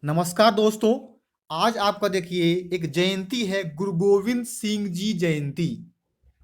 नमस्कार दोस्तों। आज आपका देखिए एक जयंती है, गुरु गोविंद सिंह जी जयंती।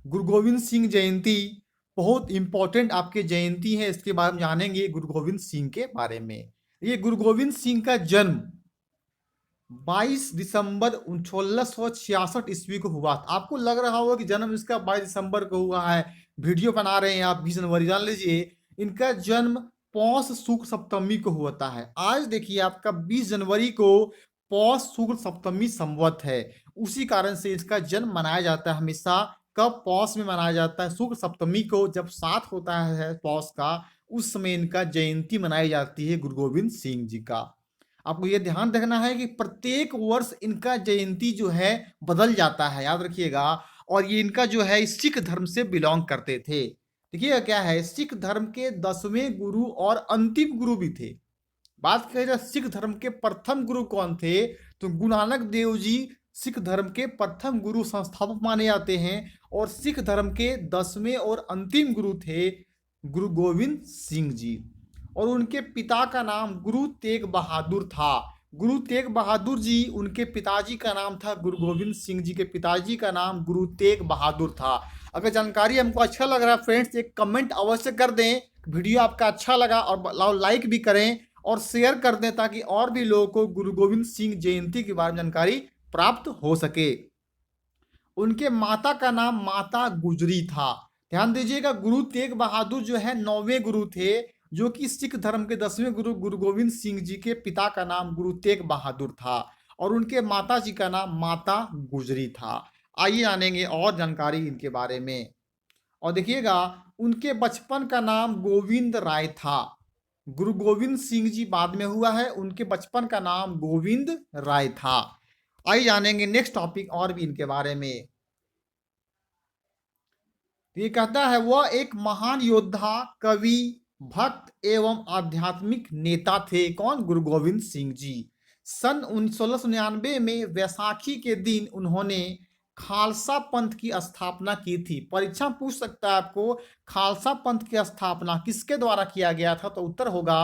गुरु गोविंद सिंह जयंती बहुत इंपॉर्टेंट आपके जयंती है। इसके बारे में जानेंगे गुरु गोविंद सिंह के बारे में। ये गुरु गोविंद सिंह का जन्म 22 दिसंबर 1666 ईस्वी को हुआ था। आपको लग रहा होगा कि जन्म इसका 22 दिसंबर को हुआ है, वीडियो बना रहे हैं आप 20 जनवरी। जान लीजिए इनका जन्म पौष शुक्ल सप्तमी को होता है। आज देखिए आपका 20 जनवरी को पौष शुक्ल सप्तमी संवत है। उसी कारण से इसका जन्म मनाया जाता है हमेशा। कब? पौष में मनाया जाता है, शुक्ल सप्तमी को जब साथ होता है पौष का, उस समय इनका जयंती मनाई जाती है गुरु गोविंद सिंह जी का। आपको ये ध्यान रखना है कि प्रत्येक वर्ष इनका जयंती जो है बदल जाता है, याद रखिएगा। और ये इनका जो है सिख धर्म से बिलोंग करते थे। देखिएगा क्या है, सिख धर्म के 10वें गुरु और अंतिम गुरु भी थे। बात करें जाए सिख धर्म के प्रथम गुरु कौन थे, तो गुरु नानक देव जी सिख धर्म के प्रथम गुरु संस्थापक माने जाते हैं। और सिख धर्म के 10वें और अंतिम गुरु थे गुरु गोविंद सिंह जी। और उनके पिता का नाम गुरु तेग बहादुर था। गुरु तेग बहादुर जी, उनके पिताजी का नाम था, गुरु गोविंद सिंह जी के पिताजी का नाम गुरु तेग बहादुर था। अगर जानकारी हमको अच्छा लग रहा है फ्रेंड्स, एक कमेंट अवश्य कर दें। वीडियो आपका अच्छा लगा और लाइक भी करें और शेयर कर दें, ताकि और भी लोगों को गुरु गोविंद सिंह जयंती के बारे में जानकारी प्राप्त हो सके। उनके माता का नाम माता गुजरी था। ध्यान दीजिएगा, गुरु तेग बहादुर जो है 9वें गुरु थे, जो कि सिख धर्म के 10वें गुरु गुरु गोविंद सिंह जी के पिता का नाम गुरु तेग बहादुर था। और उनके माता जी का नाम माता गुजरी था। आइए जानेंगे और जानकारी इनके बारे में। और देखिएगा, उनके बचपन का नाम गोविंद राय था। गुरु गोविंद सिंह जी बाद में हुआ है, उनके बचपन का नाम गोविंद राय था। आइए जानेंगे नेक्स्ट टॉपिक और भी इनके बारे में। ये कहता है वह एक महान योद्धा, कवि, भक्त एवं आध्यात्मिक नेता थे। कौन? गुरु गोविंद सिंह जी। सन 1699 में वैसाखी के दिन उन्होंने खालसा पंथ की स्थापना की थी। परीक्षा पूछ सकता है आपको, खालसा पंथ की स्थापना किसके द्वारा किया गया था? तो उत्तर होगा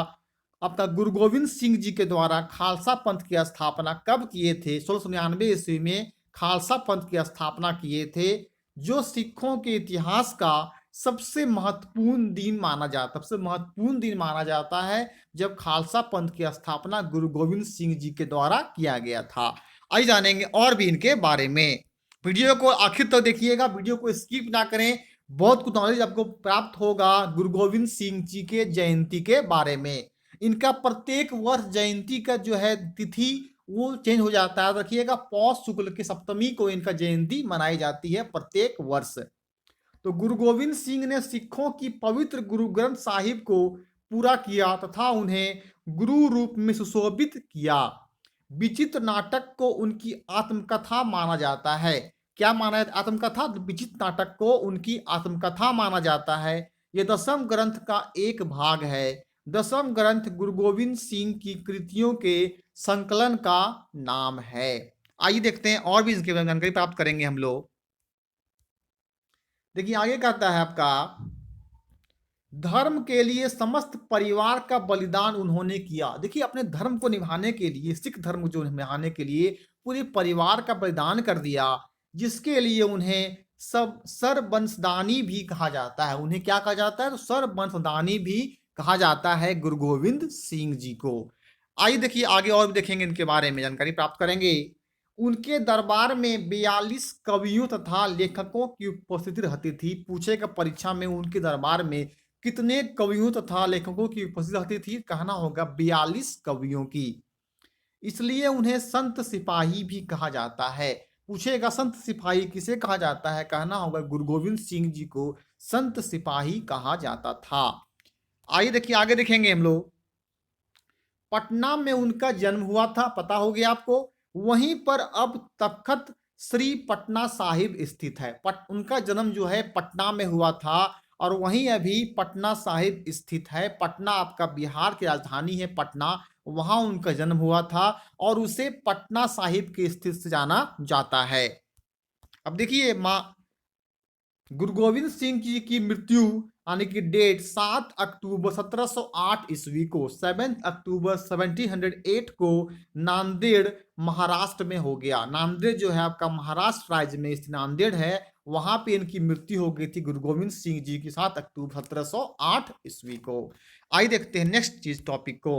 आपका गुरु गोविंद सिंह जी के द्वारा खालसा पंथ की स्थापना कब किए थे? 1699 ईस्वी में खालसा पंथ की स्थापना किए थे, जो सिखों के इतिहास का सबसे महत्वपूर्ण दिन माना जाता, सबसे महत्वपूर्ण दिन माना जाता है, जब खालसा पंथ की स्थापना गुरु गोविंद सिंह जी के द्वारा किया गया था। आइए जानेंगे और भी इनके बारे में। वीडियो को आखिर तक देखिएगा, वीडियो को स्किप ना करें। बहुत कुछ नॉलेज आपको प्राप्त होगा गुरु गोविंद सिंह जी के जयंती के बारे में। इनका प्रत्येक वर्ष जयंती का जो है तिथि वो चेंज हो जाता है। रखिएगा, पौष शुक्ल की सप्तमी को इनका जयंती मनाई जाती है प्रत्येक वर्ष। तो गुरु गोविंद सिंह ने सिखों की पवित्र गुरु ग्रंथ साहिब को पूरा किया तथा उन्हें गुरु रूप में सुशोभित किया। विचित्र नाटक को उनकी आत्मकथा माना जाता है। क्या माना है? आत्मकथा। विचित्र नाटक को उनकी आत्मकथा माना जाता है। यह दसम ग्रंथ का एक भाग है। दसम ग्रंथ गुरु गोविंद सिंह की कृतियों के संकलन का नाम है। आइए देखते हैं और भी इसके बारे में जानकारी प्राप्त करेंगे हम लोग। देखिए आगे कहता है आपका, धर्म के लिए समस्त परिवार का बलिदान उन्होंने किया। देखिए अपने धर्म को निभाने के लिए, सिख धर्म जो निभाने के लिए पूरे परिवार का बलिदान कर दिया, जिसके लिए उन्हें सब सरवंशदानी भी कहा जाता है। उन्हें क्या कहा जाता है? तो सरवंशदानी भी कहा जाता है गुरु गोविंद सिंह जी को। आइए देखिए आगे और भी देखेंगे इनके बारे में, जानकारी प्राप्त करेंगे। उनके दरबार में 42 कवियों तथा लेखकों की उपस्थिति रहती थी। पूछेगा परीक्षा में, उनके दरबार में कितने कवियों तथा लेखकों की उपस्थिति रहती थी? कहना होगा 42 कवियों की। इसलिए उन्हें संत सिपाही भी कहा जाता है। पूछेगा संत सिपाही किसे कहा जाता है? कहना होगा गुरु गोविंद सिंह जी को संत सिपाही कहा जाता था। आइए देखिए आगे देखेंगे हम लोग। पटना में उनका जन्म हुआ था, पता हो गया आपको। वहीं पर अब तख्त श्री पटना साहिब स्थित है। उनका जन्म जो है पटना में हुआ था, और वहीं अभी पटना साहिब स्थित है। पटना आपका बिहार की राजधानी है पटना, वहां उनका जन्म हुआ था और उसे पटना साहिब के स्थित से जाना जाता है। अब देखिए गुरु गोविंद सिंह जी की मृत्यु यानी कि डेट 7 अक्टूबर 1708 ईस्वी को, 7 अक्टूबर 1708 को नांदेड़ महाराष्ट्र में हो गया। नांदेड़ जो है आपका महाराष्ट्र राज्य में स्थित नांदेड़ है, वहां पे इनकी मृत्यु हो गई थी गुरु गोविंद सिंह जी की 7 अक्टूबर 1708 ईस्वी को। आइए देखते हैं नेक्स्ट चीज टॉपिक को।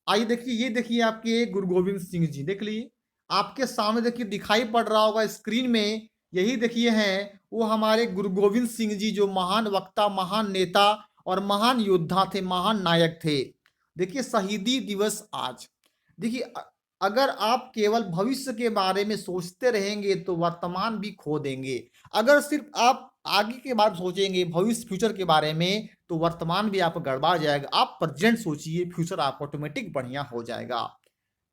आइए देखिए, ये देखिए आपके गुरु गोविंद सिंह जी, देख लीजिए आपके सामने, देखिए दिखाई पड़ रहा होगा स्क्रीन में, यही देखिए हैं वो हमारे गुरु गोविंद सिंह जी, जो महान वक्ता, महान नेता और महान योद्धा थे, महान नायक थे। देखिए शहीदी दिवस आज। देखिए अगर आप केवल भविष्य के बारे में सोचते रहेंगे तो वर्तमान भी खो देंगे। अगर सिर्फ आप आगे के बारे में सोचेंगे, भविष्य फ्यूचर के बारे में, तो वर्तमान भी आपका गड़बड़ा जाएगा। आप प्रेजेंट सोचिए, फ्यूचर आपका ऑटोमेटिक बढ़िया हो जाएगा।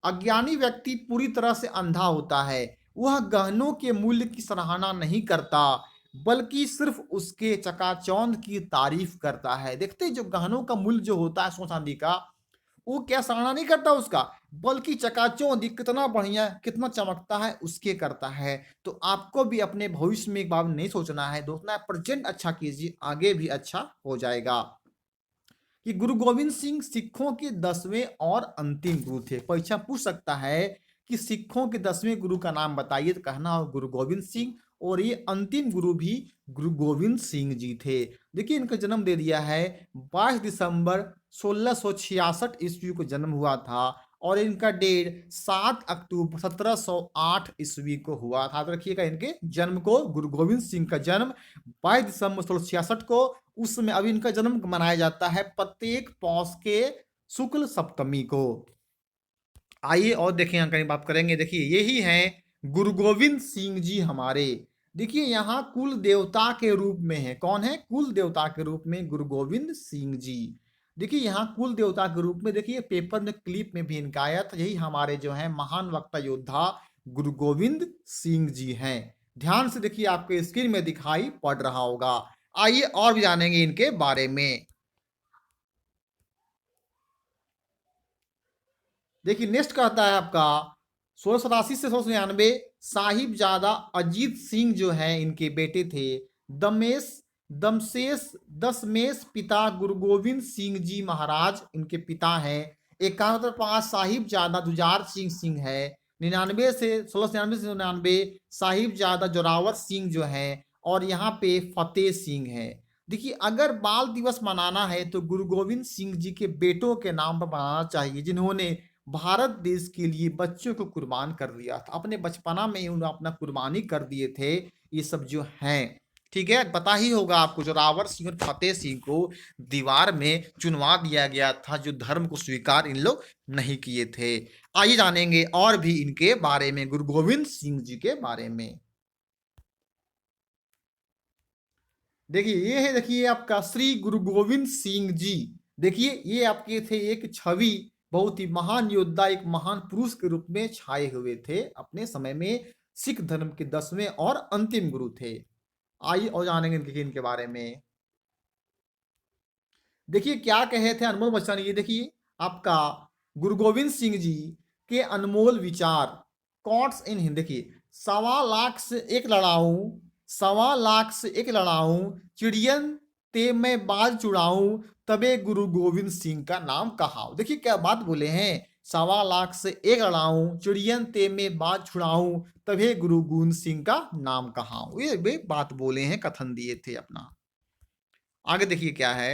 अज्ञानी व्यक्ति पूरी तरह से अंधा होता है, वह गहनों के मूल्य की सराहना नहीं करता बल्कि सिर्फ उसके चकाचौंध की तारीफ करता है। देखते हैं जो गहनों का मूल्य जो होता है सोना चांदी का, वो क्या सराहना नहीं करता उसका, बल्कि चकाचौंध कितना बढ़िया, कितना चमकता है उसके करता है। तो आपको भी अपने भविष्य में एक बार नहीं सोचना है, सोचना है प्रेजेंट अच्छा कीजिए, आगे भी अच्छा हो जाएगा। कि गुरु गोविंद सिंह सिखों के 10वें और अंतिम गुरु थे। परीक्षा पूछ सकता है कि सिखों के 10वें गुरु का नाम बताइए, तो कहना हो गुरु गोविंद सिंह, और ये अंतिम गुरु भी गुरु गोविंद सिंह जी थे। देखिए इनका जन्म दे दिया है 22 दिसंबर 1666 ईस्वी को जन्म हुआ था, और इनका डेट 7 अक्टूबर 1708 ईस्वी को हुआ था। तो रखिएगा इनके जन्म को, गुरु गोविंद सिंह का जन्म 22 दिसंबर 1666 को। उस समय अभी इनका जन्म मनाया जाता है प्रत्येक पौष के शुक्ल सप्तमी को। आइए और देखें, यहाँ कहीं बात करेंगे। देखिए यही हैं गुरु गोविंद सिंह जी हमारे। देखिए यहाँ कुल देवता के रूप में है, कौन है, कुल देवता के रूप में गुरु गोविंद सिंह जी। देखिए यहाँ कुल देवता के रूप में, देखिए पेपर में क्लिप में भी इनका आया था। यही हमारे जो है महान वक्ता योद्धा गुरु गोविंद सिंह जी हैं। ध्यान से देखिए, आपके स्क्रीन में दिखाई पड़ रहा होगा। आइए और भी जानेंगे इनके बारे में। देखिए नेक्स्ट कहता है आपका 1687 से 1699 साहिबजादा अजीत सिंह जो है इनके बेटे थे। दमेश दमशेष दशमेश पिता गुरु गोविंद सिंह जी महाराज इनके पिता हैं। 51 साहिबजादा जुझार सिंह है। 99 से 1699 से 99 साहिबजादा जोरावर सिंह जो है, और यहाँ पे फतेह सिंह है। देखिए अगर बाल दिवस मनाना है तो गुरु गोविंद सिंह जी के बेटों के नाम पर मनाना चाहिए, जिन्होंने भारत देश के लिए बच्चों को कुर्बान कर दिया था। अपने बचपना में ही उन्होंने अपना कुर्बानी कर दिए थे ये सब जो हैं। ठीक है, पता ही होगा आपको, जोरावर सिंह और फतेह सिंह को दीवार में चुनवा दिया गया था, जो धर्म को स्वीकार इन लोग नहीं किए थे। आइए जानेंगे और भी इनके बारे में, गुरु गोविंद सिंह जी के बारे में। देखिए ये है, देखिए आपका श्री गुरु गोविंद सिंह जी। देखिए ये आपके थे एक छवि, बहुत ही महान योद्धा, एक महान पुरुष के रूप में छाए हुए थे अपने समय में। सिख धर्म के 10वें और अंतिम गुरु थे। आइए और जानेंगे इनके बारे में। देखिए क्या कहे थे अनमोल बच्चन, ये देखिए आपका गुरु गोविंद सिंह जी के अनमोल विचार, कॉट्स इन हिंदी। देखिए 1.25 से एक लड़ाऊं, 1.25 से एक लड़ाऊं, चिड़ियन ते मैं बाज चुड़ाऊं, तबे गुरु गोविंद सिंह का नाम कहाऊं। देखिए क्या बात बोले हैं, 1.25 से एक लड़ाऊं, चिड़ियन ते मैं बाज छुड़ाऊं, तबे गुरु गोविंद सिंह का नाम कहाऊं। ये वे बात बोले हैं, कथन दिए थे अपना। आगे देखिए क्या है,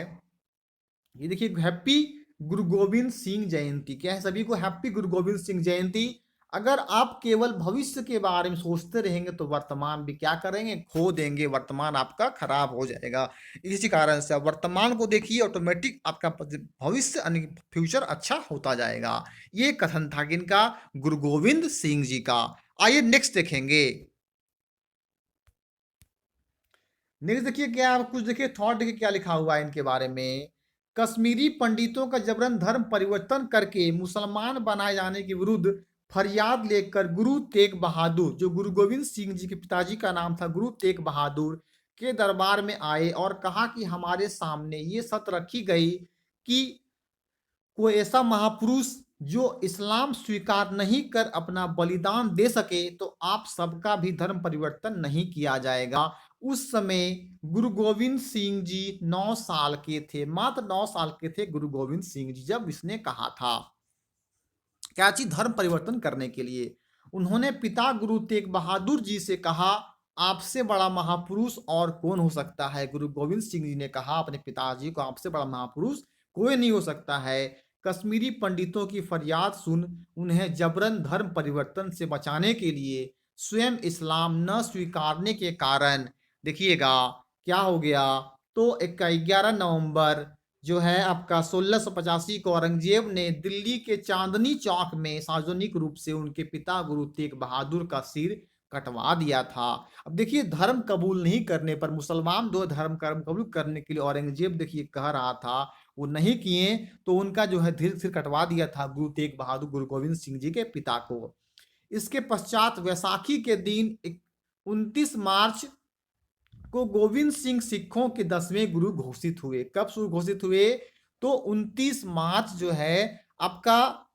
ये देखिए हैप्पी गुरु गोविंद सिंह जयंती। क्या है, सभी को हैप्पी गुरु गोविंद सिंह जयंती। अगर आप केवल भविष्य के बारे में सोचते रहेंगे तो वर्तमान भी क्या करेंगे, खो देंगे, वर्तमान आपका खराब हो जाएगा। इसी कारण से वर्तमान को देखिए, ऑटोमेटिक आपका भविष्य यानी फ्यूचर अच्छा होता जाएगा। ये कथन था किनका, गुरु गोविंद सिंह जी का। आइए नेक्स्ट देखेंगे। नेक्स्ट देखिए क्या कुछ, देखिए थॉट देखिए क्या लिखा हुआ है इनके बारे में। कश्मीरी पंडितों का जबरन धर्म परिवर्तन करके मुसलमान बनाए जाने के विरुद्ध फरियाद लेकर गुरु तेग बहादुर, जो गुरु गोविंद सिंह जी के पिताजी का नाम था गुरु तेग बहादुर, के दरबार में आए और कहा कि हमारे सामने ये शर्त रखी गई कि कोई ऐसा महापुरुष जो इस्लाम स्वीकार नहीं कर अपना बलिदान दे सके तो आप सबका भी धर्म परिवर्तन नहीं किया जाएगा। उस समय गुरु गोविंद सिंह जी 9 साल के थे, मात्र 9 साल के थे गुरु गोविंद सिंह जी जब इसने कहा था क्या चीज, धर्म परिवर्तन करने के लिए। उन्होंने पिता गुरु तेग बहादुर जी से कहा, आपसे बड़ा महापुरुष और कौन हो सकता है। गुरु गोविंद सिंह जी ने कहा अपने पिताजी को, आपसे बड़ा महापुरुष कोई नहीं हो सकता है। कश्मीरी पंडितों की फरियाद सुन उन्हें जबरन धर्म परिवर्तन से बचाने के लिए स्वयं इस्लाम न स्वीकारने के कारण देखिएगा क्या हो गया। तो 11 नवंबर जो है आपका 1685 को औरंगजेब ने दिल्ली के चांदनी चौक में सार्वजनिक रूप से उनके पिता गुरु तेग बहादुर का सिर कटवा दिया था। अब देखिए धर्म कबूल नहीं करने पर, मुसलमान दो धर्म कर्म कबूल करने के लिए औरंगजेब देखिए कह रहा था, वो नहीं किए तो उनका जो है धीरे सिर कटवा दिया था गुरु तेग बहादुर गुरु गोविंद सिंह जी के पिता को। इसके पश्चात वैसाखी के दिन 29 मार्च को गोविंद सिंह सिखों के 10वें गुरु घोषित हुए। कब घोषित हुए? तो 29 मार्च जो है आपका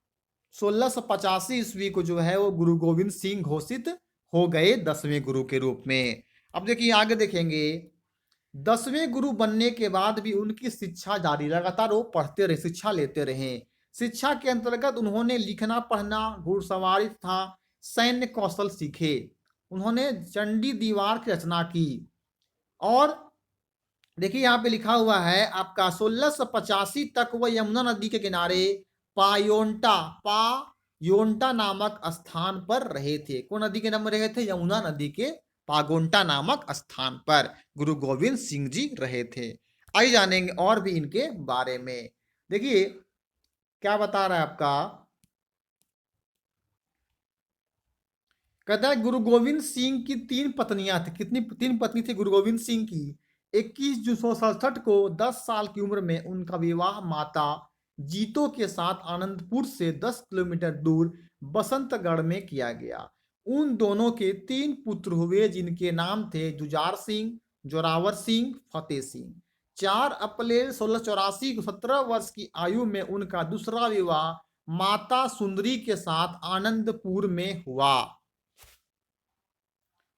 1685 को जो है वो गुरु गोविंद सिंह घोषित हो गए 10वें गुरु के रूप में। अब देखिए आगे देखेंगे, 10वें गुरु बनने के बाद भी उनकी शिक्षा जारी, लगातार वो पढ़ते रहे, शिक्षा लेते रहे। शिक्षा के अंतर्गत उन्होंने लिखना पढ़ना, घुड़सवारी तथा सैन्य कौशल सीखे। उन्होंने चंडी दीवार की रचना की। और देखिए यहाँ पे लिखा हुआ है आपका 1685 तक वह यमुना नदी के किनारे पायोंटा नामक स्थान पर रहे थे। कौन नदी के नाम रहे थे? यमुना नदी के पागोंटा नामक स्थान पर गुरु गोविंद सिंह जी रहे थे। आइए जानेंगे और भी इनके बारे में। देखिए क्या बता रहा है आपका, कहता है गुरु गोविंद सिंह की 3 पत्नियां थी। कितनी 3 पत्नी थी गुरु गोविंद सिंह की? 21 जून 1967 को 10 साल की उम्र में उनका विवाह माता जीतो के साथ आनंदपुर से 10 किलोमीटर दूर बसंतगढ़ में किया गया। उन दोनों के 3 पुत्र हुए जिनके नाम थे जुझार सिंह, जोरावर सिंह, फतेह सिंह। 4 अप्रैल 1684 को 17 वर्ष की आयु में उनका दूसरा विवाह माता सुंदरी के साथ आनंदपुर में हुआ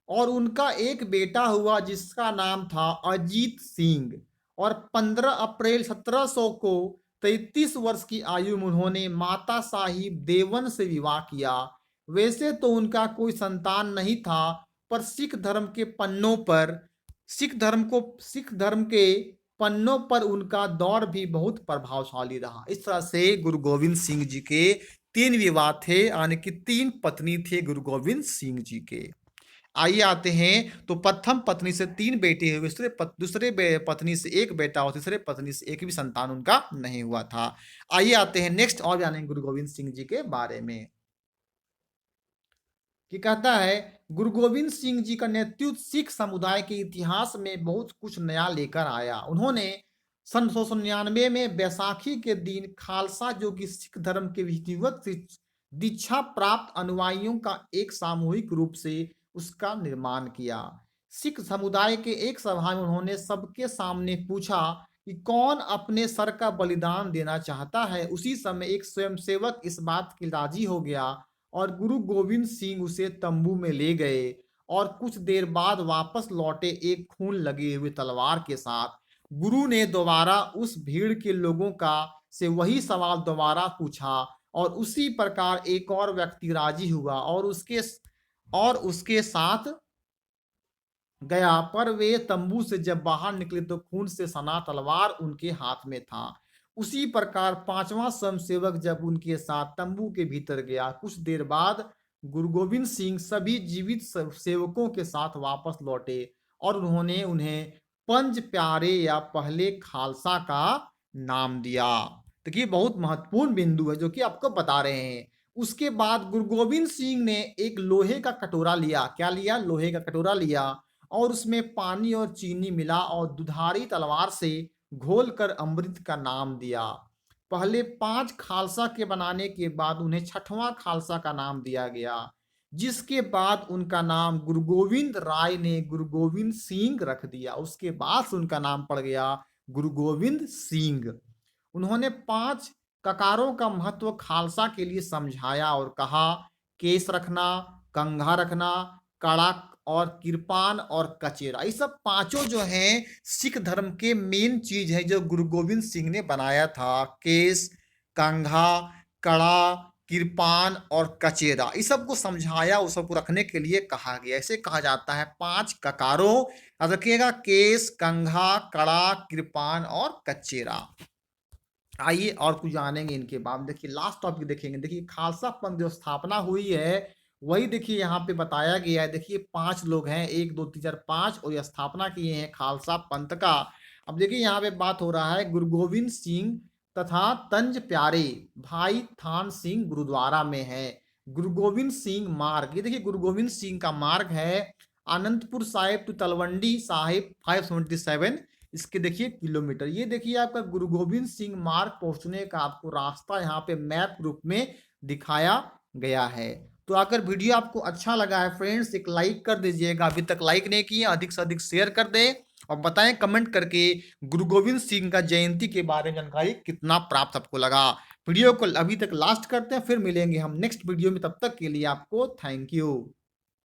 और उनका एक बेटा हुआ जिसका नाम था अजीत सिंह। और 15 अप्रैल 1700 को 33 वर्ष की आयु में उन्होंने माता साहिब देवन से विवाह किया। वैसे तो उनका कोई संतान नहीं था, पर सिख धर्म के पन्नों पर उनका दौर भी बहुत प्रभावशाली रहा। इस तरह से गुरु गोविंद सिंह जी के 3 विवाह थे, यानी कि 3 पत्नी थे गुरु गोविंद सिंह जी के। आइए आते हैं, तो प्रथम पत्नी से 3 बेटे हुए, दूसरे पत्नी से 1 बेटा और तीसरे पत्नी से 1 भी संतान उनका नहीं हुआ था। आइए आते हैं नेक्स्ट और जानेंगे गुरु गोविंद सिंह जी के बारे में। कि कहता है गुरु गोविंद सिंह जी का नेतृत्व सिख समुदाय के इतिहास में बहुत कुछ नया लेकर आया। उन्होंने सन 1699 में बैसाखी के दिन खालसा जो कि सिख धर्म के विधिवत दीक्षा प्राप्त अनुयायियों का एक सामूहिक रूप से उसका निर्माण किया। सिख समुदाय के एक सभा में उन्होंने सबके सामने पूछा कि कौन अपने सर का बलिदान देना चाहता है। उसी समय एक स्वयंसेवक इस बात के राजी हो गया और गुरु गोविंद सिंह उसे तंबू में ले गए और कुछ देर बाद वापस लौटे एक खून लगे हुए तलवार के साथ। गुरु ने दोबारा उस भीड़ के लोगों का से वही सवाल दोबारा पूछा और उसी प्रकार एक और व्यक्ति राजी हुआ और उसके साथ गया। पर वे तंबू से जब बाहर निकले तो खून से सना तलवार उनके हाथ में था। उसी प्रकार 5वां स्वयंसेवक जब उनके साथ तंबू के भीतर गया, कुछ देर बाद गुरु गोविंद सिंह सभी जीवित सेवकों के साथ वापस लौटे और उन्होंने उन्हें पंज प्यारे या पहले खालसा का नाम दिया। देखिए बहुत महत्वपूर्ण बिंदु है जो कि आपको बता रहे हैं। उसके बाद गुरु गोविंद सिंह ने एक लोहे का कटोरा लिया। क्या लिया? लोहे का कटोरा लिया और उसमें पानी और चीनी मिला और दुधारी तलवार से घोलकर अमृत का नाम दिया। पहले 5 खालसा के बनाने के बाद उन्हें 6वां खालसा का नाम दिया गया, जिसके बाद उनका नाम गुरु गोविंद राय ने गुरु गोविंद सिंह रख दिया। उसके बाद से उनका नाम पड़ गया गुरु गोविंद सिंह। उन्होंने 5 ककारों का महत्व खालसा के लिए समझाया और कहा केस रखना, कंघा रखना, कड़ा और किरपान और कचेरा, ये सब पांचों जो हैं सिख धर्म के मेन चीज है जो गुरु गोविंद सिंह ने बनाया था। केस, कंघा, कड़ा, किरपान और कचेरा, इस सब को समझाया, उस सबको रखने के लिए कहा गया। इसे कहा जाता है पांच ककारों। याद रखिएगा, केस, कंघा, कड़ा, किरपान और कचेरा। आइए और कुछ जानेंगे इनके बाद। देखिए लास्ट टॉपिक देखेंगे। देखिए खालसा पंथ जो स्थापना हुई है वही देखिए यहाँ पे बताया गया है। देखिए 5 लोग हैं, 1 2 3 4 5, और ये स्थापना किए हैं खालसा पंथ का। अब देखिए यहाँ पे बात हो रहा है गुरु गोविंद सिंह तथा तंज प्यारे भाई थान सिंह गुरुद्वारा में है। गुरु गोविंद सिंह मार्ग, ये देखिए गुरु गोविंद सिंह का मार्ग है आनंदपुर साहिब टू तलवंडी साहिब 577, इसके देखिए किलोमीटर। ये देखिए आपका गुरु गोविंद सिंह मार्ग पहुंचने का आपको रास्ता यहाँ पे मैप रूप में दिखाया गया है। तो अगर वीडियो आपको अच्छा लगा है फ्रेंड्स, एक लाइक कर दीजिएगा, अभी तक लाइक नहीं किए, अधिक से अधिक शेयर कर दें और बताएं कमेंट करके गुरु गोविंद सिंह का जयंती के बारे में जानकारी कितना प्राप्त आपको लगा। वीडियो को अभी तक लास्ट करते हैं, फिर मिलेंगे हम नेक्स्ट वीडियो में, तब तक के लिए आपको थैंक यू।